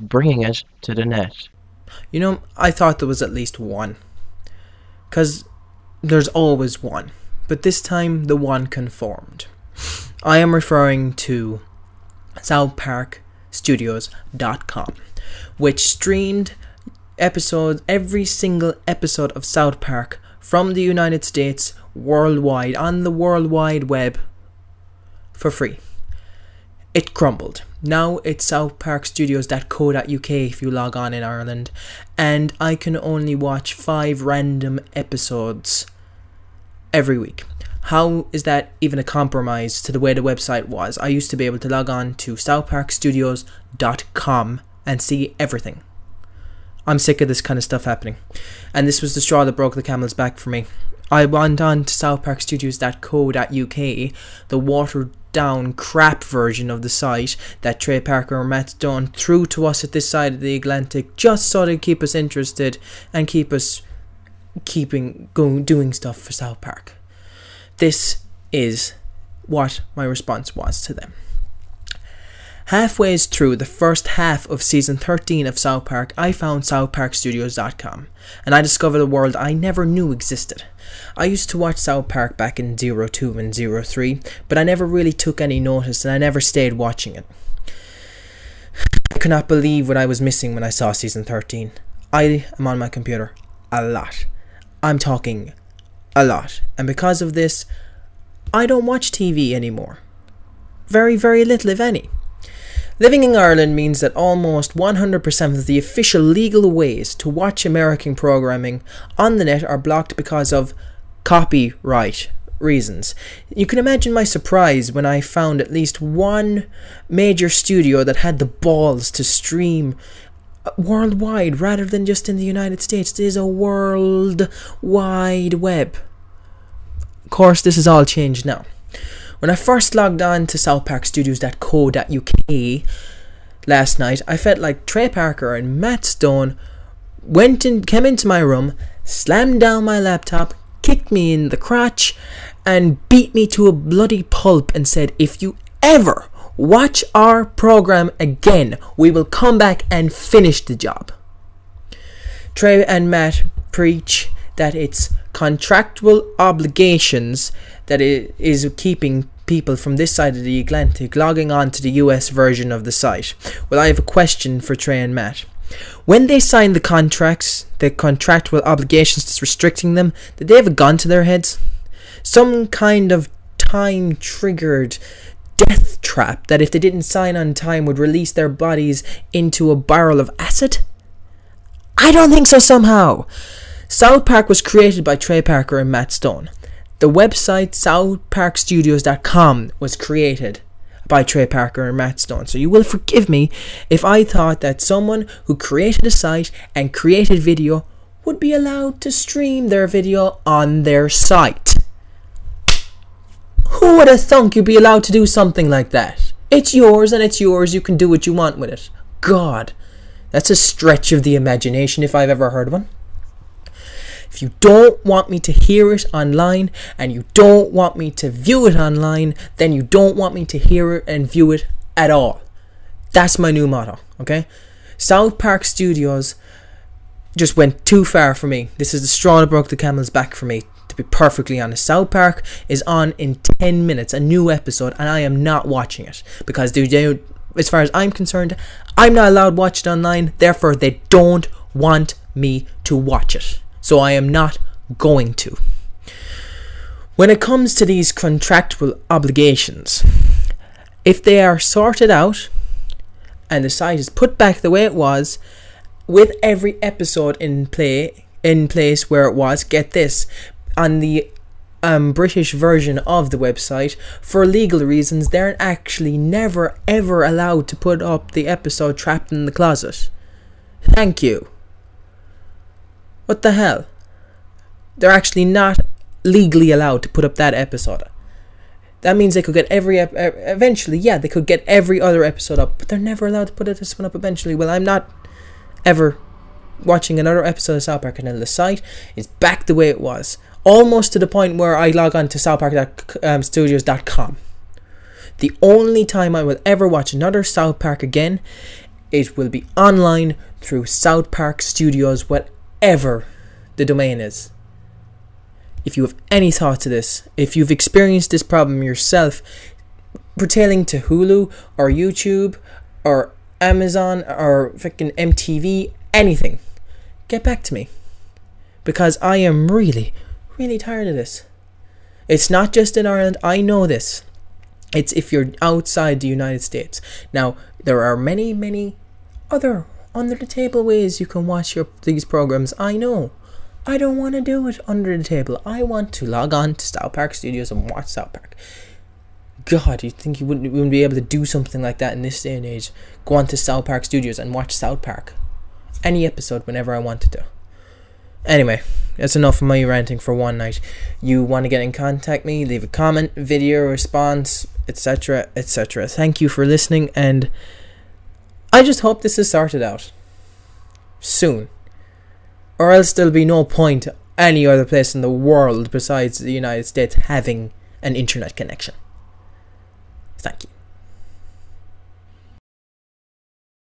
bringing it to the net. You know, I thought there was at least one. Because there's always one. But this time, the one conformed. I am referring to SouthParkStudios.com, which streamed episodes, every single episode of South Park from the United States, worldwide, on the World Wide Web, for free. It crumbled. Now it's southparkstudios.co.uk if you log on in Ireland, and I can only watch 5 random episodes every week. How is that even a compromise to the way the website was? I used to be able to log on to southparkstudios.com and see everything. I'm sick of this kind of stuff happening, and this was the straw that broke the camel's back for me. I went on to southparkstudios.co.uk, the watered down crap version of the site that Trey Parker and Matt Stone threw to us at this side of the Atlantic, just so to keep us interested and keep us doing stuff for South Park. This is what my response was to them. Halfway through the first half of season 13 of South Park, I found southparkstudios.com, and I discovered a world I never knew existed. I used to watch South Park back in 02 and 03, but I never really took any notice, and I never stayed watching it. I could not believe what I was missing when I saw season 13. I am on my computer a lot. I'm talking a lot, and because of this, I don't watch TV anymore. Very, very little, if any. Living in Ireland means that almost 100% of the official legal ways to watch American programming on the net are blocked because of copyright reasons. You can imagine my surprise when I found at least one major studio that had the balls to stream worldwide rather than just in the United States. There's a world wide web. Of course, this has all changed now. When I first logged on to southparkstudios.co.uk last night, I felt like Trey Parker and Matt Stone came into my room, slammed down my laptop, kicked me in the crotch, and beat me to a bloody pulp and said, "If you ever watch our program again, we will come back and finish the job." Trey and Matt preach that it's contractual obligations that it is keeping people from this side of the Atlantic logging on to the US version of the site. Well, I have a question for Trey and Matt. When they signed the contracts, the contractual obligations that's restricting them, did they have a gun to their heads? Some kind of time-triggered death trap that if they didn't sign on time would release their bodies into a barrel of acid? I don't think so somehow. South Park was created by Trey Parker and Matt Stone. The website southparkstudios.com was created by Trey Parker and Matt Stone. So you will forgive me if I thought that someone who created a site and created video would be allowed to stream their video on their site. Who would have thunk you'd be allowed to do something like that? It's yours and it's yours. You can do what you want with it. God, that's a stretch of the imagination if I've ever heard one. If you don't want me to hear it online and you don't want me to view it online, then you don't want me to hear it and view it at all. That's my new motto, okay? South Park Studios just went too far for me. This is the straw that broke the camel's back for me, to be perfectly honest. South Park is on in 10 minutes, a new episode, and I am not watching it because as far as I'm concerned, I'm not allowed to watch it online, therefore they don't want me to watch it. So I am not going to. When it comes to these contractual obligations, if they are sorted out and the site is put back the way it was, with every episode in place where it was, get this, on the British version of the website, for legal reasons, they're actually never ever allowed to put up the episode Trapped in the Closet. Thank you. What the hell? They're actually not legally allowed to put up that episode. That means they could get eventually, yeah, they could get every other episode up, but they're never allowed to put this one up eventually. Well, I'm not ever watching another episode of South Park, and then the site is back the way it was. Almost to the point where I log on to southparkstudios.com. The only time I will ever watch another South Park again It will be online through South Park Studios, whatever the domain is. If you have any thought to this, if you've experienced this problem yourself, pertaining to Hulu or YouTube or Amazon or freaking MTV, anything, get back to me. Because I am really, really tired of this. It's not just in Ireland, I know this. It's if you're outside the United States. Now, there are many, many other under the table ways you can watch these programs. I know. I don't want to do it under the table. I want to log on to South Park Studios and watch South Park. God, you'd think you wouldn't be able to do something like that in this day and age. Go on to South Park Studios and watch South Park. Any episode whenever I wanted to. Anyway, that's enough of my ranting for one night. You want to get in contact me, leave a comment, video response, etc., etc. Thank you for listening, and I just hope this is sorted out soon. Or else there'll be no point any other place in the world besides the United States having an internet connection.